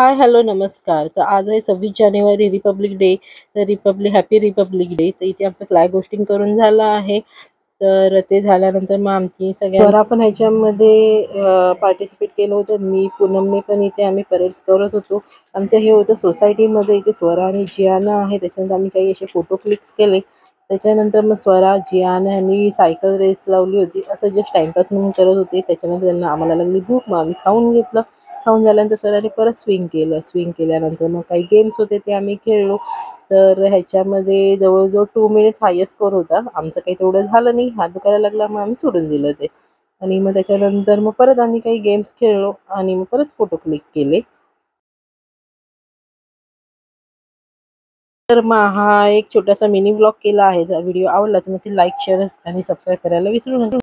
Hi hello नमस्कार. तर आज आहे 26 जानेवारी रिपब्लिक डे. तर हॅपी रिपब्लिक डे. तर इथे आमचं फ्लॅग होस्टिंग करून झालं आहे. तर ते झाल्यानंतर मग आमची सगळ्या पण ह्याच्यामध्ये पार्टिसिपेट केलं होतं. मी पूनमने पण इथे आम्ही परेड्स करत होतो. आमच्या हे होतं सोसायटीमध्ये. इथे स्वरा आणि जियाना आहे. त्याच्यानंतर आम्ही काही असे फोटो क्लिक्स केले. त्याच्यानंतर मग स्वरा जियाना यांनी सायकल रेस लावली होती. असं जस्ट टाइमपास म्हणून करत होते. त्याच्यानंतर त्यांना आम्हाला लागली भूक, मग आम्ही खाऊन घेतलं. खाऊन झाल्यानंतर स्वराने परत स्विंग केलं. स्विंग केल्यानंतर मग काही गेम्स होते ते आम्ही खेळलो. तर ह्याच्यामध्ये जवळजवळ 2 मिनिट्स हायेस्ट स्कोर होता. आमचं काही तेवढं झालं नाही. हात दुखायला लागला, मग आम्ही सोडून दिलं ते. आणि मग त्याच्यानंतर मग परत आम्ही काही गेम्स खेळलो आणि मग परत फोटो क्लिक केले. तर मग हा एक छोटासा मिनी ब्लॉग केला आहे. जर व्हिडिओ आवडला तर नक्की लाईक, शेअर आणि सबस्क्राईब करायला विसरू नका.